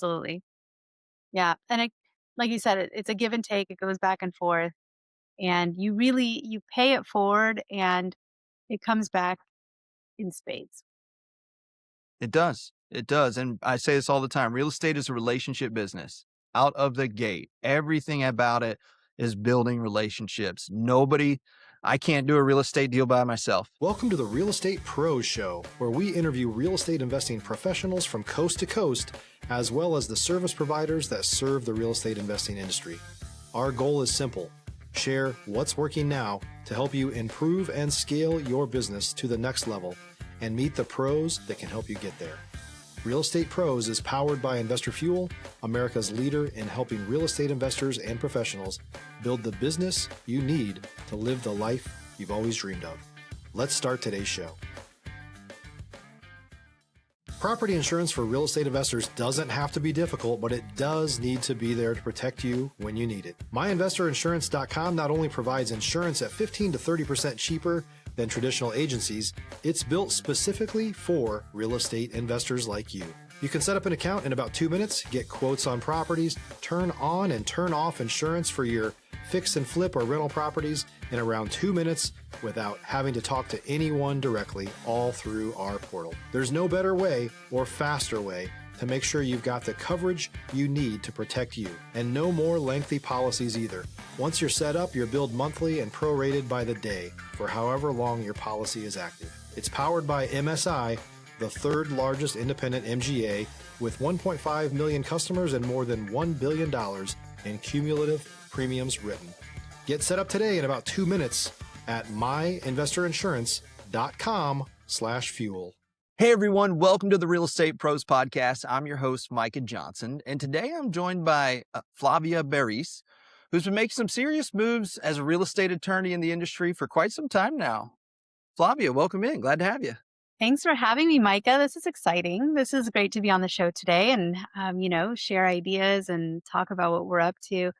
Absolutely. Yeah. And like you said, it's a give and take. It goes back and forth, and you pay it forward, and it comes back in spades. It does. It does. And I say this all the time. Real estate is a relationship business out of the gate. Everything about it is building relationships. I can't do a real estate deal by myself. Welcome to the Real Estate Pros Show, where we interview real estate investing professionals from coast to coast, as well as the service providers that serve the real estate investing industry. Our goal is simple: share what's working now to help you improve and scale your business to the next level and meet the pros that can help you get there. Real Estate Pros is powered by Investor Fuel, America's leader in helping real estate investors and professionals build the business you need to live the life you've always dreamed of. Let's start today's show. Property insurance for real estate investors doesn't have to be difficult, but it does need to be there to protect you when you need it. MyInvestorInsurance.com not only provides insurance at 15 to 30% cheaper than traditional agencies, it's built specifically for real estate investors like you. You can set up an account in about 2 minutes, get quotes on properties, turn on and turn off insurance for your fix and flip or rental properties in around 2 minutes without having to talk to anyone directly, all through our portal. There's no better way or faster way to make sure you've got the coverage you need to protect you, and no more lengthy policies either. Once you're set up, you're billed monthly and prorated by the day for however long your policy is active. It's powered by MSI, the third largest independent MGA, with 1.5 million customers and more than $1 billion in cumulative premiums written. Get set up today in about 2 minutes at myinvestorinsurance.com/fuel. Hey everyone, welcome to the Real Estate Pros Podcast. I'm your host, Micah Johnson, and today I'm joined by Flavia Berys, who's been making some serious moves as a real estate attorney in the industry for quite some time now. Flavia, welcome in. Glad to have you. Thanks for having me, Micah. This is exciting. This is great to be on the show today and, share ideas and talk about what we're up to.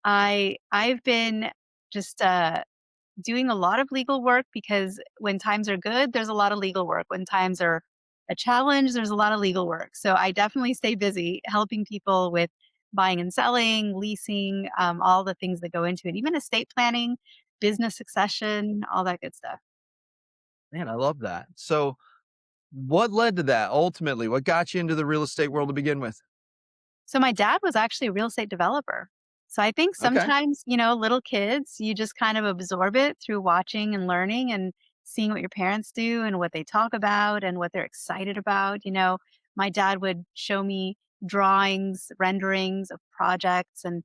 I've been just doing a lot of legal work because when times are good, there's a lot of legal work. When times are a challenge, there's a lot of legal work. So I definitely stay busy helping people with buying and selling, leasing, all the things that go into it, even estate planning, business succession, all that good stuff. Man, I love that. So what led to that ultimately? What got you into the real estate world to begin with? So my dad was actually a real estate developer. So I think Okay. sometimes, little kids, you just kind of absorb it through watching and learning and seeing what your parents do and what they talk about and what they're excited about. My dad would show me drawings, renderings of projects, and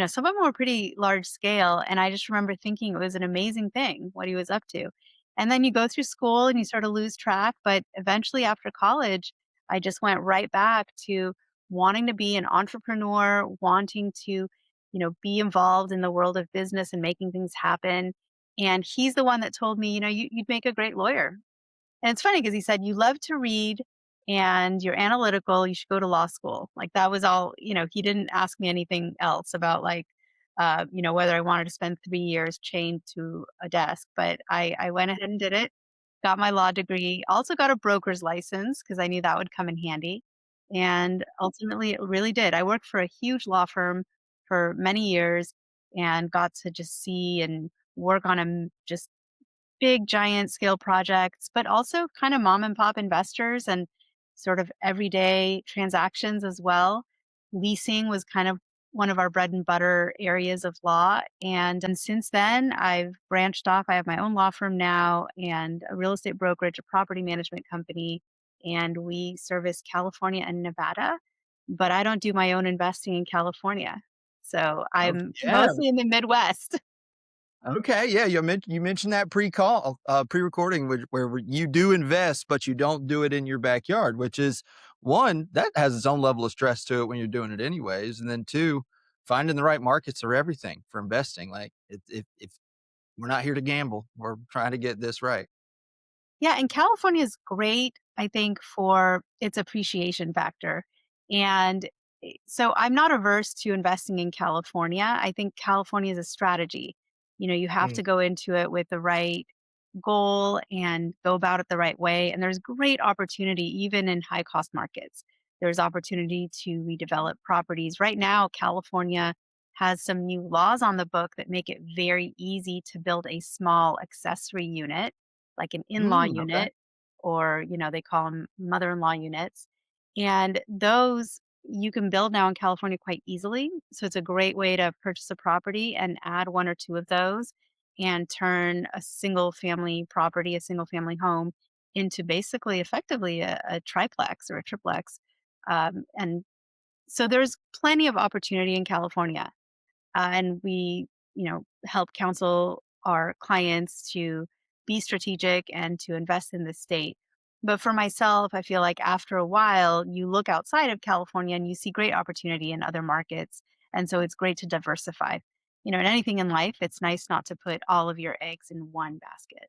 some of them were pretty large scale, and I just remember thinking it was an amazing thing what he was up to. And then you go through school and you sort of lose track, but eventually after college, I just went right back to wanting to be an entrepreneur, wanting to, be involved in the world of business and making things happen. And he's the one that told me, you'd make a great lawyer. And it's funny because he said, you love to read and you're analytical, you should go to law school. Like that was all, he didn't ask me anything else about like, whether I wanted to spend 3 years chained to a desk. But I went ahead and did it, got my law degree, also got a broker's license because I knew that would come in handy. And ultimately, it really did. I worked for a huge law firm for many years and got to just see and work on just big, giant scale projects, but also kind of mom and pop investors and sort of everyday transactions as well. Leasing was kind of one of our bread and butter areas of law. And since then, I've branched off. I have my own law firm now and a real estate brokerage, a property management company, and we service California and Nevada. But I don't do my own investing in California. So Okay. I'm Yeah. mostly in the Midwest. Okay. Yeah. You mentioned that pre-recording, where you do invest, but you don't do it in your backyard, which is one that has its own level of stress to it when you're doing it anyways. And then two, finding the right markets are everything for investing. Like if we're not here to gamble, we're trying to get this right. Yeah, and California is great, I think, for its appreciation factor. And so I'm not averse to investing in California. I think California is a strategy. You have Mm. to go into it with the right goal and go about it the right way. And there's great opportunity even in high cost markets. There's opportunity to redevelop properties. Right now, California has some new laws on the book that make it very easy to build a small accessory unit, like an in-law Okay. unit, or, they call them mother-in-law units. And those you can build now in California quite easily. So it's a great way to purchase a property and add one or two of those and turn a single family property, a single family home into basically effectively a triplex or a triplex. And so there's plenty of opportunity in California. And we, help counsel our clients to be strategic and to invest in the state. But for myself, I feel like after a while, you look outside of California and you see great opportunity in other markets. And so it's great to diversify. In anything in life, it's nice not to put all of your eggs in one basket.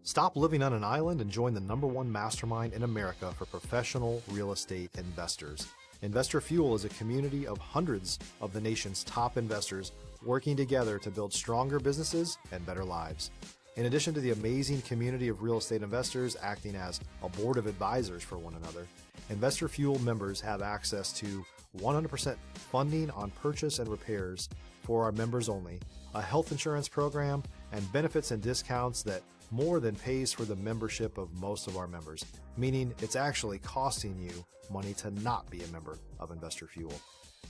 Stop living on an island and join the #1 mastermind in America for professional real estate investors. Investor Fuel is a community of hundreds of the nation's top investors working together to build stronger businesses and better lives. In addition to the amazing community of real estate investors acting as a board of advisors for one another, Investor Fuel members have access to 100% funding on purchase and repairs for our members only, a health insurance program, and benefits and discounts that more than pays for the membership of most of our members, meaning it's actually costing you money to not be a member of Investor Fuel.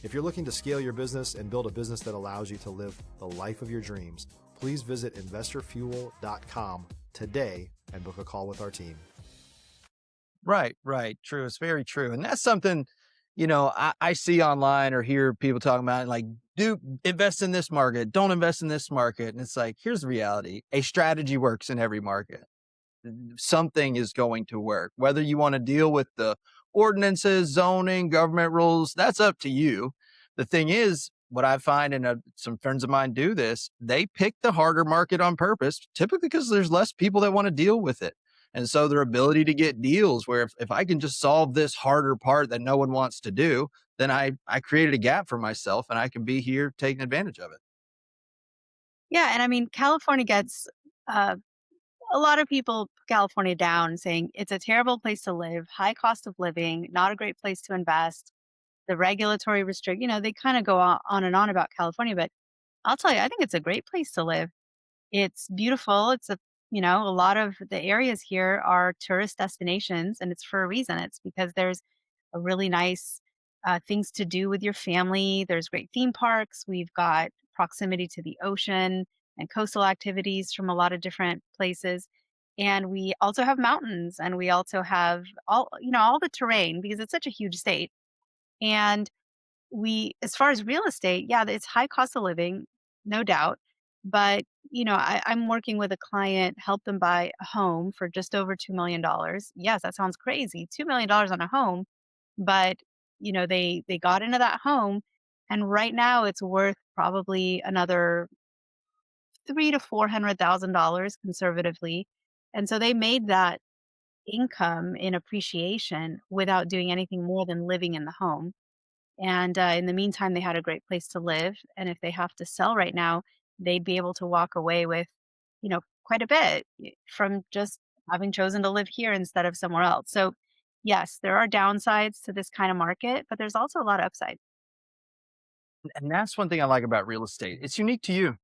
If you're looking to scale your business and build a business that allows you to live the life of your dreams, please visit investorfuel.com today and book a call with our team. Right, right. True. It's very true. And that's something, I see online or hear people talking about like, do invest in this market, don't invest in this market. And it's like, here's the reality. A strategy works in every market. Something is going to work. Whether you want to deal with the ordinances, zoning, government rules, that's up to you. The thing is, what I find, and some friends of mine do this, they pick the harder market on purpose, typically because there's less people that want to deal with it. And so their ability to get deals where if I can just solve this harder part that no one wants to do, then I created a gap for myself and I can be here taking advantage of it. Yeah. And I mean, California gets uh, a lot of people put California down saying it's a terrible place to live, high cost of living, not a great place to invest. The regulatory restrict, they kind of go on and on about California, but I'll tell you, I think it's a great place to live. It's beautiful. A lot of the areas here are tourist destinations, and it's for a reason. It's because there's a really nice things to do with your family. There's great theme parks. We've got proximity to the ocean and coastal activities from a lot of different places. And we also have mountains, and we also have all the terrain because it's such a huge state. And as far as real estate, yeah, it's high cost of living, no doubt. But, I'm working with a client, help them buy a home for just over $2 million. Yes, that sounds crazy. $2 million on a home. But, they got into that home and right now it's worth probably another three to $400,000 conservatively. And so they made that income in appreciation without doing anything more than living in the home. And, in the meantime, they had a great place to live, and if they have to sell right now, they'd be able to walk away with, quite a bit from just having chosen to live here instead of somewhere else. So, yes, there are downsides to this kind of market, but there's also a lot of upside. And that's one thing I like about real estate. It's unique to you.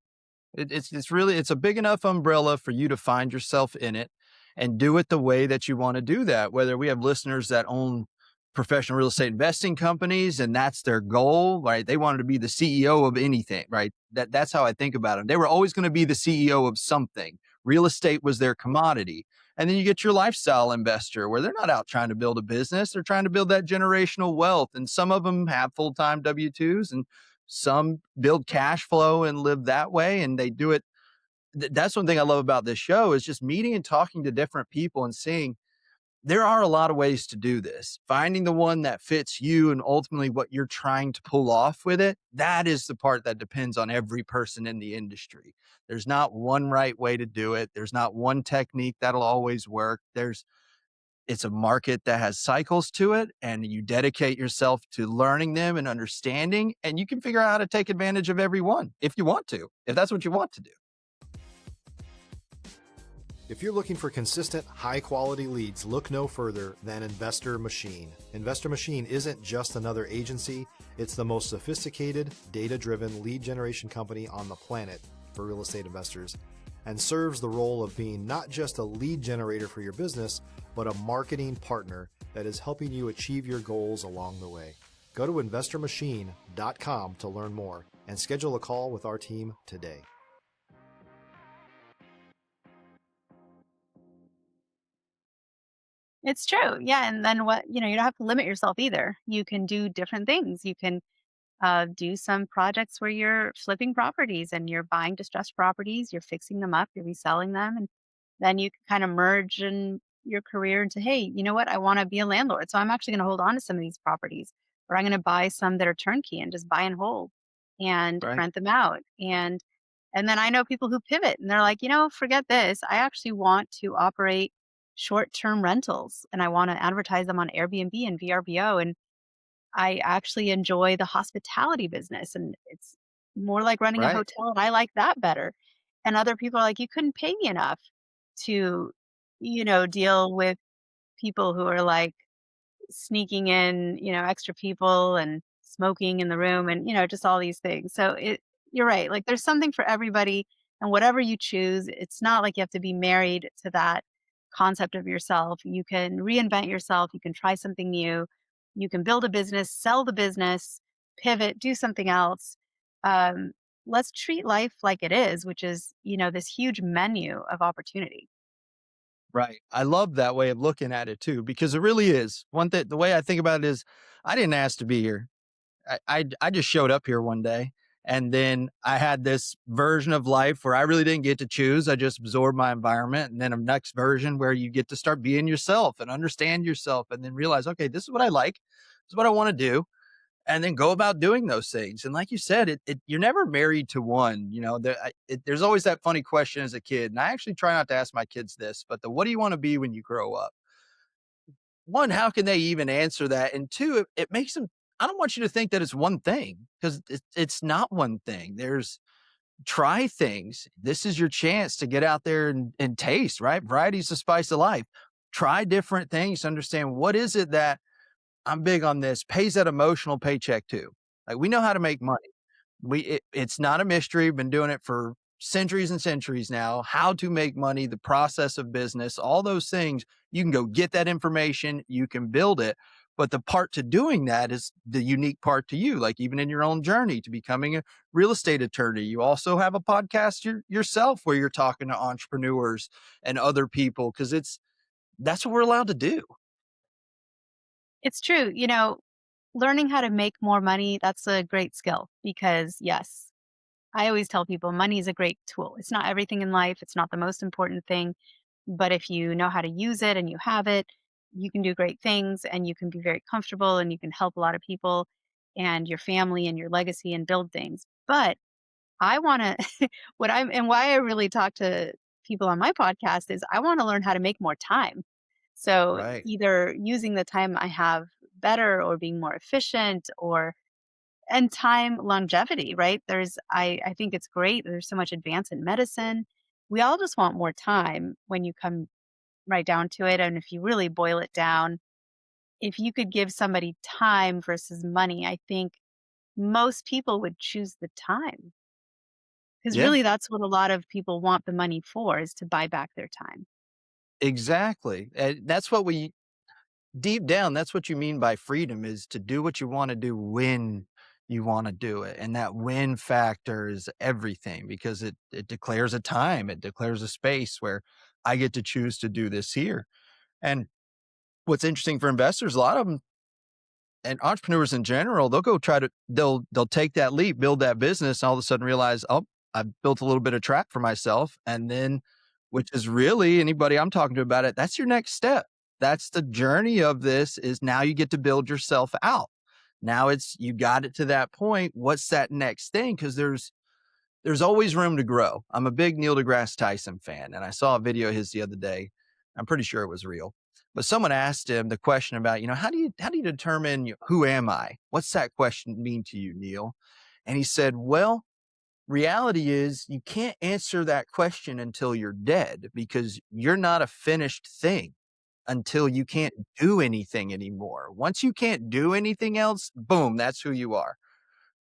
It's a big enough umbrella for you to find yourself in it and do it the way that you want to do that. Whether we have listeners that own professional real estate investing companies and that's their goal, right? They wanted to be the CEO of anything, right? That's how I think about it. They were always going to be the CEO of something. Real estate was their commodity. And then you get your lifestyle investor where they're not out trying to build a business. They're trying to build that generational wealth. And some of them have full-time W-2s and some build cash flow and live that way. And they do it. That's one thing I love about this show is just meeting and talking to different people and seeing there are a lot of ways to do this. Finding the one that fits you and ultimately what you're trying to pull off with it, that is the part that depends on every person in the industry. There's not one right way to do it. There's not one technique that'll always work. It's a market that has cycles to it, and you dedicate yourself to learning them and understanding, and you can figure out how to take advantage of every one if you want to, if that's what you want to do. If you're looking for consistent, high-quality leads, look no further than Investor Machine. Investor Machine isn't just another agency, it's the most sophisticated, data-driven lead generation company on the planet for real estate investors, and serves the role of being not just a lead generator for your business, but a marketing partner that is helping you achieve your goals along the way. Go to investormachine.com to learn more and schedule a call with our team today. It's true. Yeah. And then you don't have to limit yourself either. You can do different things. You can do some projects where you're flipping properties and you're buying distressed properties, you're fixing them up, you're reselling them. And then you can kind of merge in your career into, hey, you know what? I want to be a landlord. So I'm actually going to hold on to some of these properties, or I'm going to buy some that are turnkey and just buy and hold and Right. rent them out. And then I know people who pivot and they're like, forget this. I actually want to operate short-term rentals and I want to advertise them on Airbnb and VRBO. And I actually enjoy the hospitality business, and it's more like running a Right. hotel, and I like that better. And other people are like, "You couldn't pay me enough to, deal with people who are like sneaking in, extra people and smoking in the room and, just all these things." So you're right. Like there's something for everybody and whatever you choose, it's not like you have to be married to that concept of yourself. You can reinvent yourself. You can try something new. You can build a business, sell the business, pivot, do something else. Um, let's treat life like it is, which is, this huge menu of opportunity. Right. I love that way of looking at it too, because it really is. One thing, the way I think about it is I didn't ask to be here. I just showed up here one day, and then I had this version of life where I really didn't get to choose. I just absorbed my environment, and then a next version where you get to start being yourself and understand yourself, and then realize, okay, this is what I like, this is what I want to do, and then go about doing those things. And like you said, you're never married to one. There's always that funny question as a kid, and I actually try not to ask my kids this, but what do you want to be when you grow up? One, how can they even answer that? And two, it makes them. I don't want you to think that it's one thing, because it's not one thing. There's try things. This is your chance to get out there and taste, right? Variety's the spice of life. Try different things to understand what is it that I'm big on this, pays that emotional paycheck too. Like we know how to make money. It's not a mystery. We've been doing it for centuries and centuries now. How to make money, the process of business, all those things. You can go get that information. You can build it. But the part to doing that is the unique part to you. Like even in your own journey to becoming a real estate attorney, you also have a podcast yourself where you're talking to entrepreneurs and other people because that's what we're allowed to do. It's true. Learning how to make more money, that's a great skill because, yes, I always tell people money is a great tool. It's not everything in life, it's not the most important thing. But if you know how to use it and you have it, you can do great things and you can be very comfortable and you can help a lot of people and your family and your legacy and build things. But I want to, why I really talk to people on my podcast is I want to learn how to make more time. So Right. either using the time I have better or being more efficient and time longevity, right? I think it's great. There's so much advance in medicine. We all just want more time when you come right down to it. And if you really boil it down, if you could give somebody time versus money, I think most people would choose the time because Yeah, really that's what a lot of people want the money for is to buy back their time. exactly. And that's what we deep down, that's what you mean by freedom is to do what you want to do when you want to do it. And that when factor is everything because it declares a time, it declares a space where I get to choose to do this here. And what's interesting for investors, a lot of them and entrepreneurs in general, they'll take that leap, build that business, and all of a sudden realize, oh, I've built a little bit of trap for myself. And then, which is really anybody I'm talking to about it, that's your next step. That's the journey of this is now you get to build yourself out. Now you got it to that point. What's that next thing? Because there's always room to grow. I'm a big Neil deGrasse Tyson fan, and I saw a video of his the other day. I'm pretty sure it was real. But someone asked him the question about, how do you determine who am I? What's that question mean to you, Neil? And he said, well, reality is you can't answer that question until you're dead because you're not a finished thing until you can't do anything anymore. Once you can't do anything else, boom, that's who you are.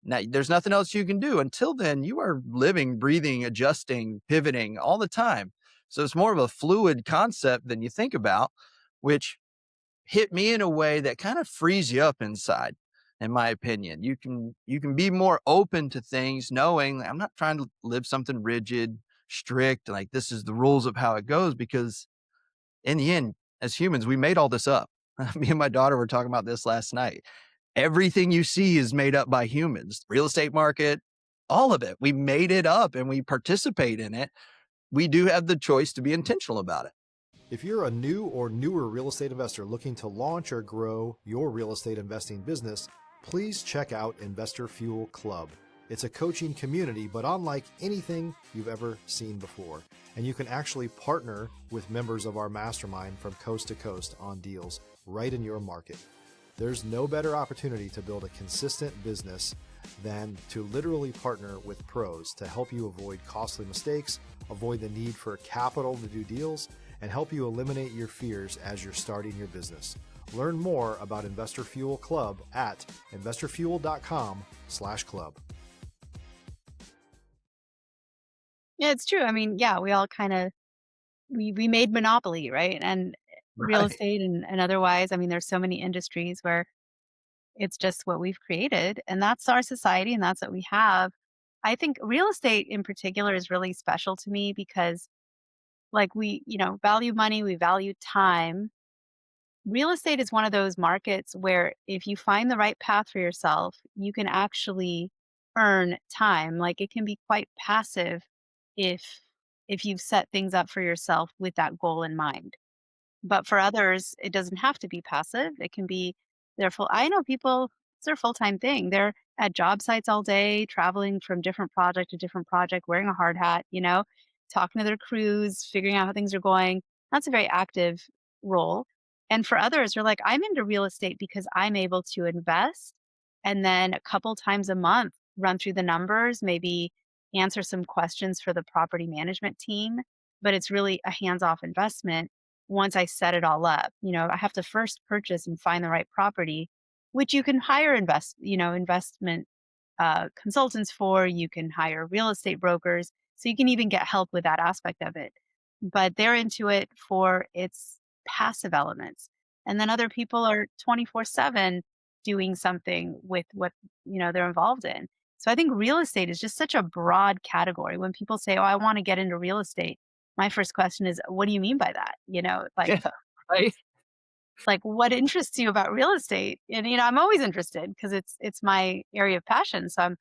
Now, there's nothing else you can do. Until then, you are living, breathing, adjusting, pivoting all the time. So it's more of a fluid concept than you think about, which hit me in a way that kind of frees you up inside, in my opinion. You can be more open to things, knowing that I'm not trying to live something rigid, strict, like this is the rules of how it goes, because in the end, as humans, we made all this up. Me and my daughter were talking about this last night. Everything you see is made up by humans. Real estate market, all of it. We made it up and we participate in it. We do have the choice to be intentional about it. If you're a new or newer real estate investor looking to launch or grow your real estate investing business, please check out Investor Fuel Club. It's a coaching community, but unlike anything you've ever seen before. And you can actually partner with members of our mastermind from coast to coast on deals right in your market. There's no better opportunity to build a consistent business than to literally partner with pros to help you avoid costly mistakes, avoid the need for capital to do deals, and help you eliminate your fears as you're starting your business. Learn more about Investor Fuel Club at investorfuel.com/club. Yeah, it's true. I mean, yeah, we all kind of we made monopoly, right? And real Right. estate and otherwise, I mean, there's so many industries where it's just what we've created, and that's our society, and that's what we have. I think real estate in particular is really special to me because, like, we, value money, we value time. Real estate is one of those markets where if you find the right path for yourself, you can actually earn time. Like, it can be quite passive if you've set things up for yourself with that goal in mind. But for others, it doesn't have to be passive. It can be their full I know people, it's their full-time thing. They're at job sites all day, traveling from different project to different project, wearing a hard hat, talking to their crews, figuring out how things are going. That's a very active role. And for others, you're like, I'm into real estate because I'm able to invest and then a couple times a month run through the numbers, maybe answer some questions for the property management team. But it's really a hands-off investment once I set it all up. I have to first purchase and find the right property, which you can hire investment consultants for. You can hire real estate brokers, so you can even get help with that aspect of it. But they're into it for its passive elements, and then other people are 24/7 doing something with what they're involved in. So I think real estate is just such a broad category. When people say, "Oh, I want to get into real estate," my first question is, "What do you mean by that?" Yeah. Right. Like, what interests you about real estate? And, I'm always interested because it's my area of passion. So I'm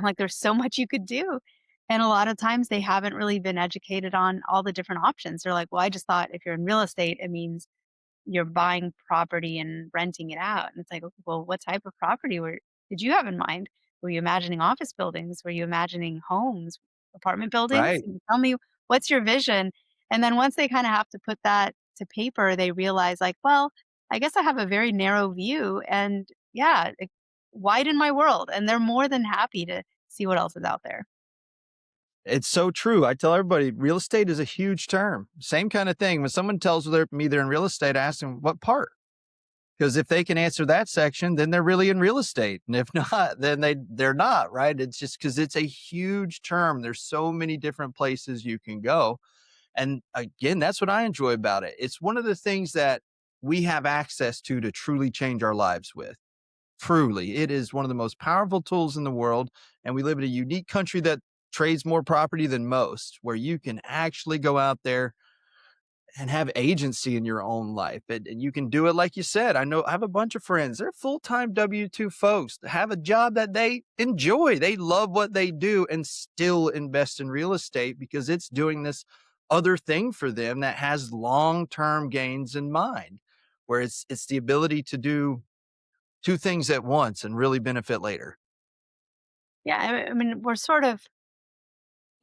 like, there's so much you could do. And a lot of times they haven't really been educated on all the different options. They're like, well, I just thought if you're in real estate, it means you're buying property and renting it out. And it's like, "Okay, well, what type of property did you have in mind? Were you imagining office buildings? Were you imagining homes, apartment buildings? Right. Tell me, what's your vision?" And then once they kind of have to put that to paper, they realize, like, well, I guess I have a very narrow view. And yeah, widen my world. And they're more than happy to see what else is out there. It's so true. I tell everybody real estate is a huge term. Same kind of thing. When someone tells me they're in real estate, I ask them what part? Because if they can answer that section, then they're really in real estate. And if not, then they're not, right? It's just because it's a huge term. There's so many different places you can go. And again, that's what I enjoy about it. It's one of the things that we have access to truly change our lives with. Truly, it is one of the most powerful tools in the world. And we live in a unique country that trades more property than most, where you can actually go out there and have agency in your own life. And you can do it like you said. I have a bunch of friends. They're full-time W-2 folks that have a job that they enjoy. They love what they do and still invest in real estate because it's doing this other thing for them that has long-term gains in mind, where it's the ability to do two things at once and really benefit later. Yeah. I mean,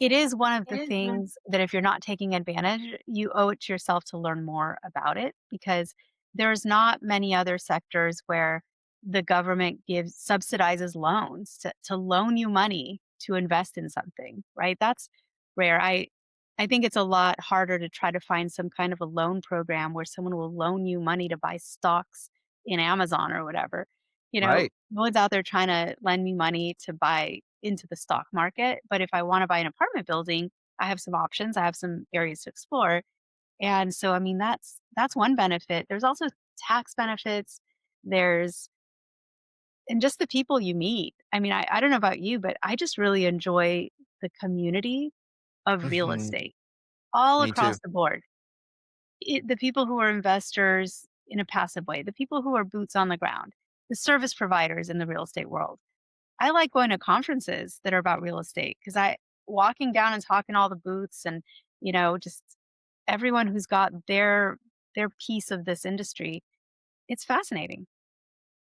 it is one of the things that if you're not taking advantage, you owe it to yourself to learn more about it because there's not many other sectors where the government subsidizes loans to loan you money to invest in something, right? That's rare. I think it's a lot harder to try to find some kind of a loan program where someone will loan you money to buy stocks in Amazon or whatever. Right. No one's out there trying to lend me money to buy into the stock market. But if I want to buy an apartment building, I have some options. I have some areas to explore. And so, I mean, that's one benefit. There's also tax benefits. There's and just the people you meet. I mean, I don't know about you, but I just really enjoy the community of real Mhm. estate all Me too. across the board. The people who are investors in a passive way, the people who are boots on the ground, the service providers in the real estate world. I like going to conferences that are about real estate because I walking down and talking to all the booths and just everyone who's got their piece of this industry. It's fascinating.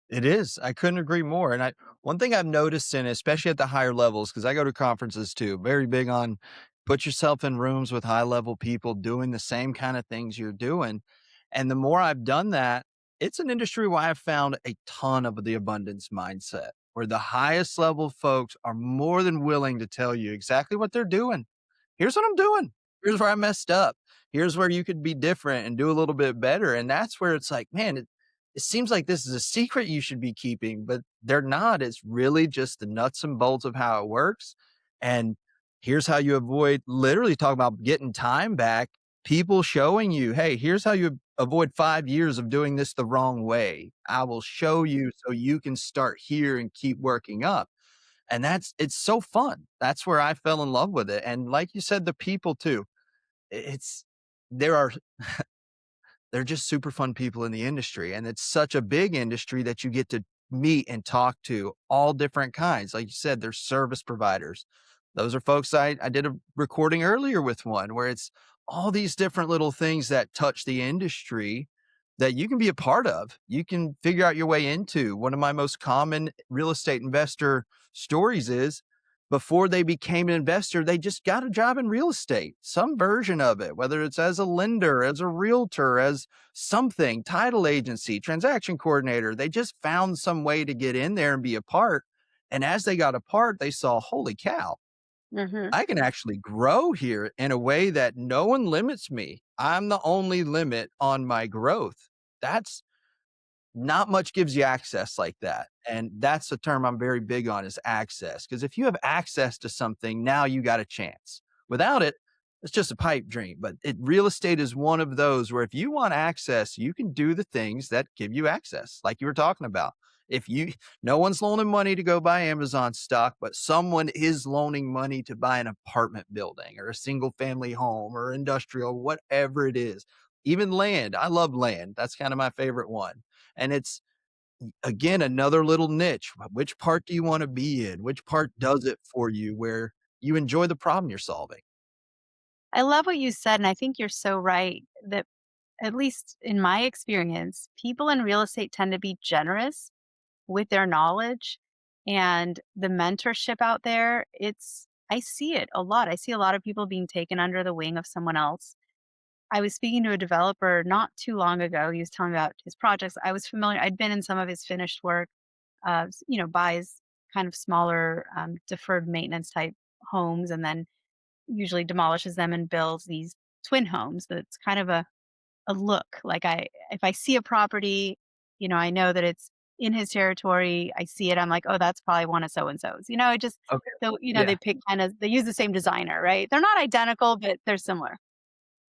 It is. I couldn't agree more. And one thing I've noticed in, especially at the higher levels, because I go to conferences too, very big on put yourself in rooms with high level people doing the same kind of things you're doing. And the more I've done that, it's an industry where I've found a ton of the abundance mindset, where the highest level folks are more than willing to tell you exactly what they're doing. Here's what I'm doing. Here's where I messed up. Here's where you could be different and do a little bit better. And that's where it's like, man, it seems like this is a secret you should be keeping, but they're not. It's really just the nuts and bolts of how it works. And here's how you avoid literally talk about getting time back. People showing you, hey, here's how you avoid 5 years of doing this the wrong way. I will show you so you can start here and keep working up. And it's so fun. That's where I fell in love with it. And like you said, the people too. It's there are they're just super fun people in the industry, and it's such a big industry that you get to meet and talk to all different kinds. Like you said, there's service providers. Those are folks I did a recording earlier with one where it's all these different little things that touch the industry that you can be a part of. You can figure out your way into. One of my most common real estate investor stories is before they became an investor, they just got a job in real estate, some version of it, whether it's as a lender, as a realtor, as something, title agency, transaction coordinator. They just found some way to get in there and be a part. And as they got a part, they saw, holy cow, Hmm. I can actually grow here in a way that no one limits me. I'm the only limit on my growth. That's not much gives you access like that, and that's the term I'm very big on is access. Because if you have access to something, now you got a chance. Without it, it's just a pipe dream, but real estate is one of those where if you want access, you can do the things that give you access, like you were talking about. If you no one's loaning money to go buy Amazon stock, but someone is loaning money to buy an apartment building or a single family home or industrial, whatever it is. Even land. I love land. That's kind of my favorite one, and it's again another little niche. Which part do you want to be in? Which part does it for you where you enjoy the problem you're solving? I love what you said, and I think you're so right that, at least in my experience, people in real estate tend to be generous with their knowledge and the mentorship out there. I see it a lot. I see a lot of people being taken under the wing of someone else. I was speaking to a developer not too long ago. He was telling me about his projects. I was familiar. I'd been in some of his finished work. Buys kind of smaller deferred maintenance type homes, and then usually demolishes them and builds these twin homes. That's kind of a look. Like if I see a property, I know that it's in his territory. I see it. I'm like, oh, that's probably one of so and so's. It just Okay. so they Yeah. pick they use the same designer, right? They're not identical, but they're similar.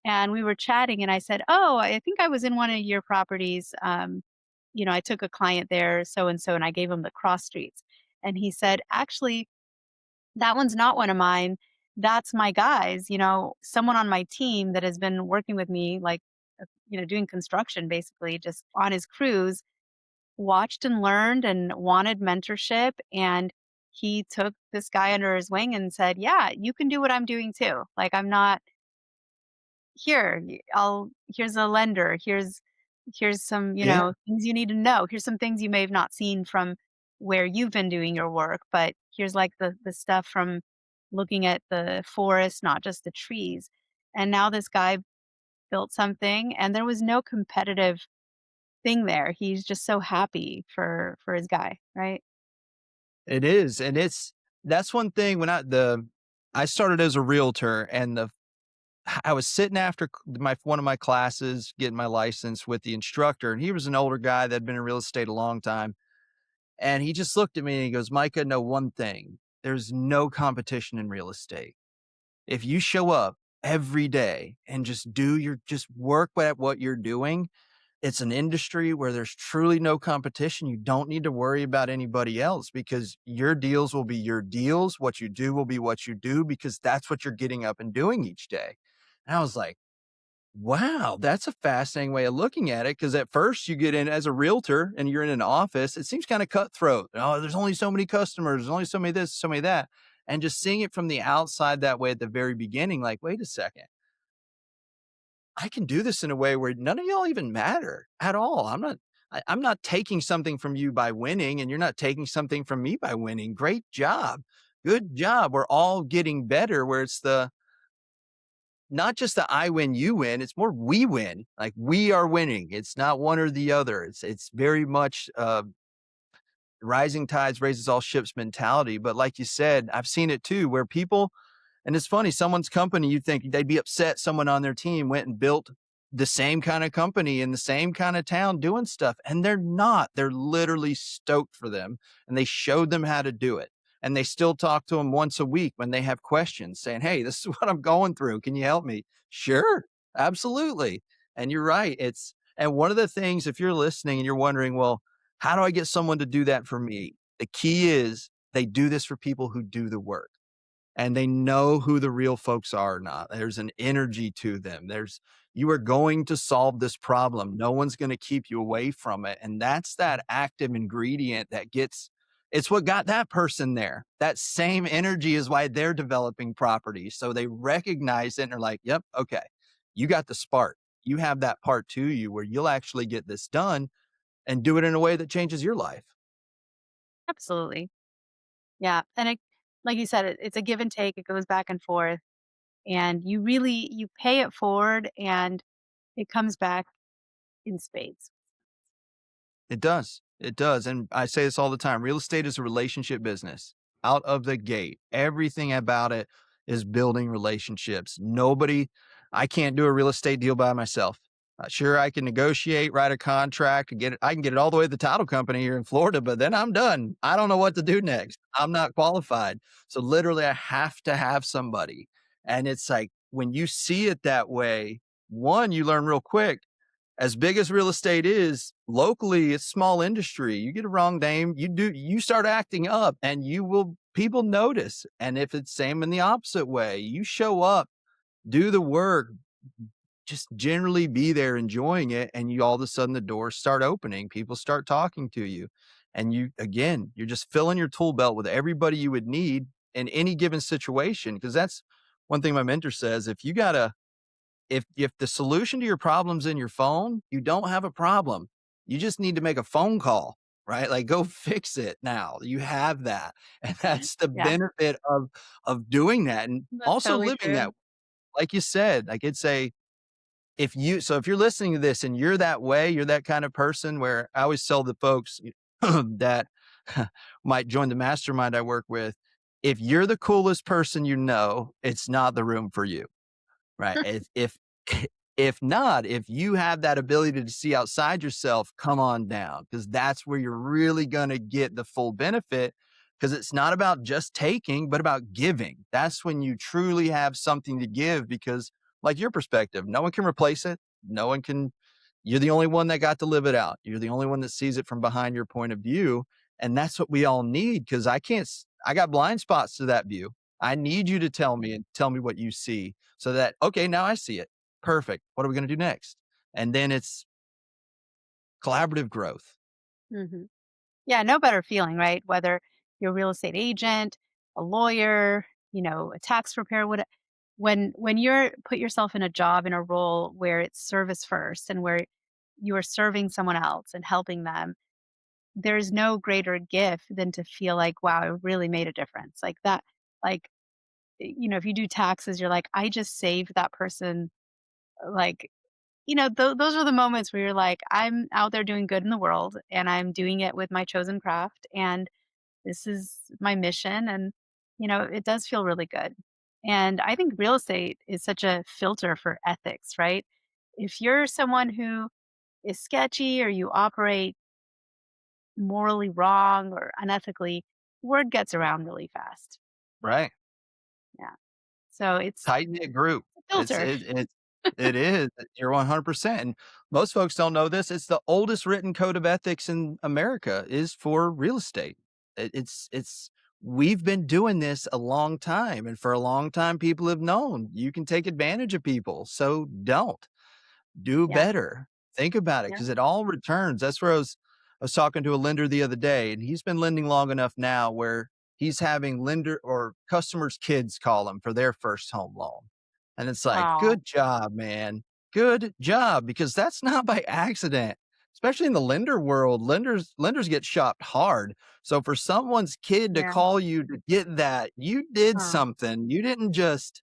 And we were chatting, and I said, oh, I think I was in one of your properties. I took a client there, so and so, and I gave him the cross streets. And he said, actually, that one's not one of mine. That's my guys, someone on my team that has been working with me, like, doing construction basically just on his crews, watched and learned and wanted mentorship. And he took this guy under his wing and said, yeah, you can do what I'm doing too. Like, I'm not here. Here's a lender. Here's some, Yeah. things you need to know. Here's some things you may have not seen from where you've been doing your work, but here's like the stuff from looking at the forest, not just the trees. And now this guy built something and there was no competitive thing there. He's just so happy for his guy, right? It is, and That's one thing when I started as a realtor and I was sitting after my one of my classes, getting my license with the instructor, and he was an older guy that had been in real estate a long time. And he just looked at me and he goes, Micah, know one thing. There's no competition in real estate. If you show up every day and just work at what you're doing, it's an industry where there's truly no competition. You don't need to worry about anybody else because your deals will be your deals. What you do will be what you do because that's what you're getting up and doing each day. And I was like, wow, that's a fascinating way of looking at it. Cause at first you get in as a realtor and you're in an office, it seems kind of cutthroat. Oh, there's only so many customers, there's only so many this, so many that. And just seeing it from the outside that way at the very beginning, like, wait a second, I can do this in a way where none of y'all even matter at all. I'm not taking something from you by winning, and you're not taking something from me by winning. Great job. Good job. We're all getting better where it's the not just the I win, you win, it's more we win. Like we are winning. It's not one or the other. It's very much rising tides raises all ships mentality. But like you said, I've seen it too, where people, and it's funny, someone's company, you think they'd be upset someone on their team went and built the same kind of company in the same kind of town doing stuff. And they're not. They're literally stoked for them. And they showed them how to do it. And they still talk to them once a week when they have questions saying, hey, this is what I'm going through. Can you help me? Sure. Absolutely. And you're right. And one of the things, if you're listening and you're wondering, well, how do I get someone to do that for me? The key is they do this for people who do the work and they know who the real folks are or not. There's an energy to them. You are going to solve this problem. No one's going to keep you away from it. And that's that active ingredient it's what got that person there. That same energy is why they're developing properties. So they recognize it and are like, yep, okay, you got the spark. You have that part to you where you'll actually get this done and do it in a way that changes your life. Absolutely. Yeah. And like you said, it's a give and take. It goes back and forth. And you pay it forward and it comes back in spades. It does. It does. And I say this all the time. Real estate is a relationship business out of the gate. Everything about it is building relationships. I can't do a real estate deal by myself. Sure, I can negotiate, write a contract, and get it. I can get it all the way to the title company here in Florida, but then I'm done. I don't know what to do next. I'm not qualified. So literally, I have to have somebody. And it's like when you see it that way, one, you learn real quick as big as real estate is locally, it's small industry. You get a wrong name, you start acting up and people notice. And if it's same in the opposite way, you show up, do the work, just generally be there enjoying it. And you all of a sudden the doors start opening, people start talking to you. And you're just filling your tool belt with everybody you would need in any given situation. Cause that's one thing my mentor says. If the solution to your problem's in your phone, you don't have a problem. You just need to make a phone call, right? Like go fix it now. You have that. And that's the Yeah. benefit of doing that and That's also totally living that. true. Like you said, like it's a if you're listening to this and you're that way, you're that kind of person where I always tell the folks that might join the mastermind I work with, if you're the coolest person you know, it's not the room for you. Right. If not, if you have that ability to see outside yourself, come on down because that's where you're really going to get the full benefit because it's not about just taking, but about giving. That's when you truly have something to give because like your perspective, no one can replace it. No one can, you're the only one that got to live it out. You're the only one that sees it from behind your point of view. And that's what we all need because I got blind spots to that view. I need you to tell me what you see so that, okay, now I see it. Perfect. What are we going to do next? And then it's collaborative growth. Hmm. Yeah, no better feeling, right? Whether you're a real estate agent, a lawyer, a tax preparer, when you're put yourself in a job in a role where it's service first and where you are serving someone else and helping them, there's no greater gift than to feel like, wow, I really made a difference. Like that, like, if you do taxes, you're like, I just saved that person. Like, those are the moments where you're like, I'm out there doing good in the world and I'm doing it with my chosen craft. And this is my mission. it does feel really good. And I think real estate is such a filter for ethics, right? If you're someone who is sketchy or you operate morally wrong or unethically, word gets around really fast. Right. Yeah. So it's Tight knit group. a It's filter. it it it is. You're 100%. And most folks don't know this. It's the oldest written code of ethics in America is for real estate. It's we've been doing this a long time, and for a long time people have known you can take advantage of people. So don't. Do Yeah. better. Think about it Yeah. because it all returns. That's where I was talking to a lender the other day, and he's been lending long enough now where he's having lender or customers' kids call him for their first home loan. And it's like, Oh, good job, man. Good job. Because that's not by accident. Especially in the lender world, lenders get shopped hard. So for someone's kid to yeah. call you to get that, you did Oh, something. You didn't just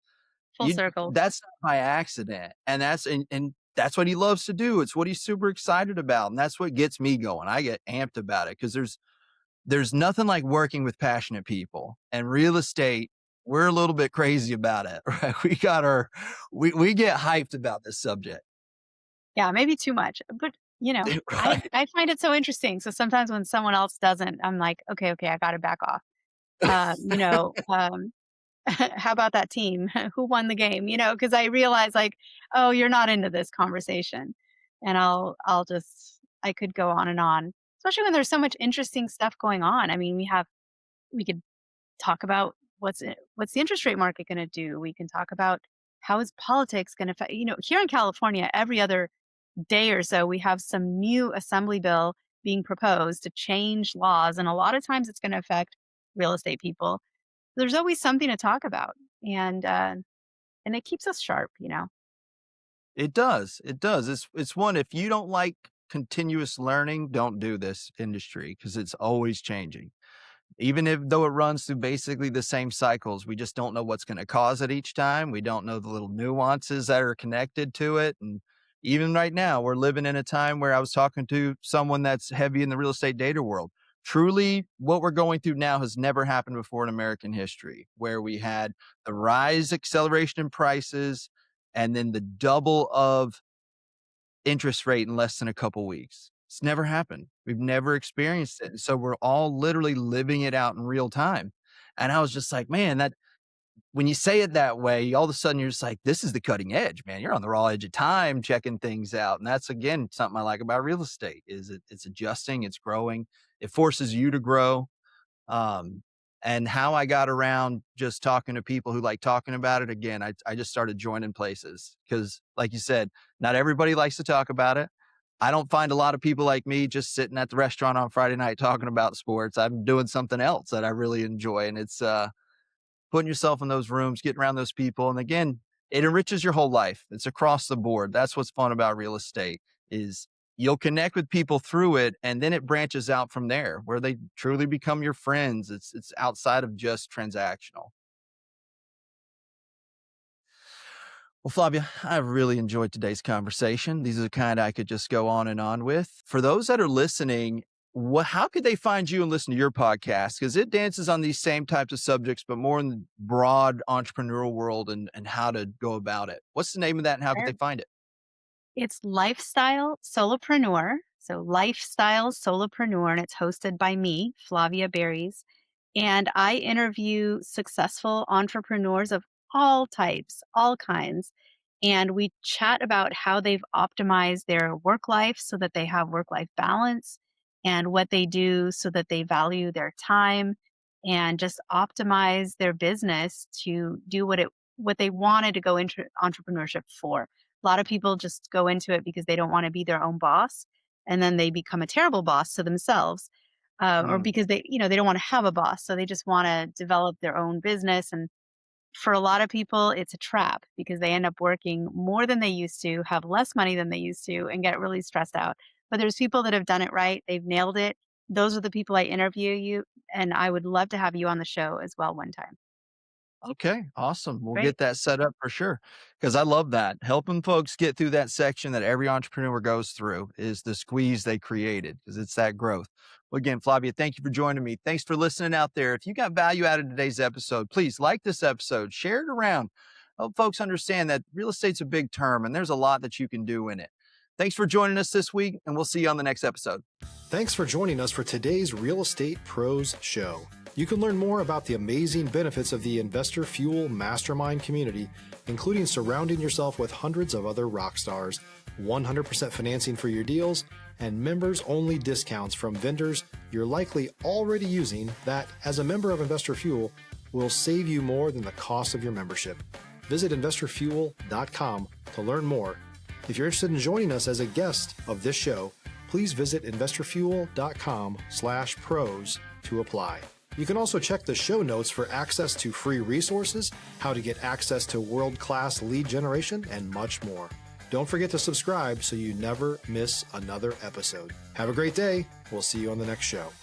full circle. that's not by accident, and that's what he loves to do. It's what he's super excited about, and that's what gets me going. I get amped about it because there's nothing like working with passionate people, and real estate, we're a little bit crazy about it, right? We get hyped about this subject. Yeah, maybe too much. But, I Right. I find it so interesting. So sometimes when someone else doesn't, I'm like, okay, okay, I got to back off. Uh, you know, um, how about that team? Who won the game? Because I realize like, oh, you're not into this conversation. And I'll just I could go on, especially when there's so much interesting stuff going on. I mean, we could talk about what's the interest rate market going to do. We can talk about how is politics going to affect, here in California, every other day or so, we have some new assembly bill being proposed to change laws. And a lot of times it's going to affect real estate people. There's always something to talk about. And it keeps us sharp. It does. It does. It's one, if you don't like continuous learning, don't do this industry because it's always changing. Even if though it runs through basically the same cycles, we just don't know what's going to cause it each time. We don't know the little nuances that are connected to it. And even right now, we're living in a time where I was talking to someone that's heavy in the real estate data world. Truly, what we're going through now has never happened before in American history, where we had the rise acceleration in prices and then the double of interest rate in less than a couple weeks. It's never happened. We've never experienced it. So we're all literally living it out in real time. And I was just like, man, that when you say it that way, all of a sudden you're just like, this is the cutting edge, man. You're on the raw edge of time checking things out. And that's again something I like about real estate is it's adjusting, it's growing, it forces you to grow. Um, and how I got around just talking to people who like talking about it again, I just started joining places because, like you said, not everybody likes to talk about it. I don't find a lot of people like me just sitting at the restaurant on Friday night talking about sports. I'm doing something else that I really enjoy, and it's putting yourself in those rooms, getting around those people. And again, it enriches your whole life. It's across the board. That's what's fun about real estate is you'll connect with people through it and then it branches out from there where they truly become your friends. It's outside of just transactional. Well, Flavia, I've really enjoyed today's conversation. These are the kind I could just go on and on with. For those that are listening, how could they find you and listen to your podcast? Because it dances on these same types of subjects, but more in the broad entrepreneurial world and how to go about it. What's the name of that and how could they find it? It's Lifestyle Solopreneur. So Lifestyle Solopreneur, and it's hosted by me, Flavia Berys. And I interview successful entrepreneurs of all types, all kinds. And we chat about how they've optimized their work life so that they have work life balance and what they do so that they value their time and just optimize their business to do what they wanted to go into entrepreneurship for. A lot of people just go into it because they don't want to be their own boss, and then they become a terrible boss to themselves, or Mm. because they don't want to have a boss, so they just want to develop their own business. And for a lot of people, it's a trap because they end up working more than they used to, have less money than they used to, and get really stressed out. But there's people that have done it right; they've nailed it. Those are the people I interview you, and I would love to have you on the show as well one time. Okay, awesome. We'll Great. get that set up for sure. Because I love that. Helping folks get through that section that every entrepreneur goes through is the squeeze they created because it's that growth. Well, again, Flavia, thank you for joining me. Thanks for listening out there. If you got value out of today's episode, please like this episode, share it around. Help folks understand that real estate's a big term and there's a lot that you can do in it. Thanks for joining us this week, and we'll see you on the next episode. Thanks for joining us for today's Real Estate Pros Show. You can learn more about the amazing benefits of the Investor Fuel Mastermind community, including surrounding yourself with hundreds of other rock stars, 100% financing for your deals, and members-only discounts from vendors you're likely already using that, as a member of Investor Fuel, will save you more than the cost of your membership. Visit investorfuel.com to learn more. If you're interested in joining us as a guest of this show, please visit investorfuel.com/pros to apply. You can also check the show notes for access to free resources, how to get access to world-class lead generation, and much more. Don't forget to subscribe so you never miss another episode. Have a great day. We'll see you on the next show.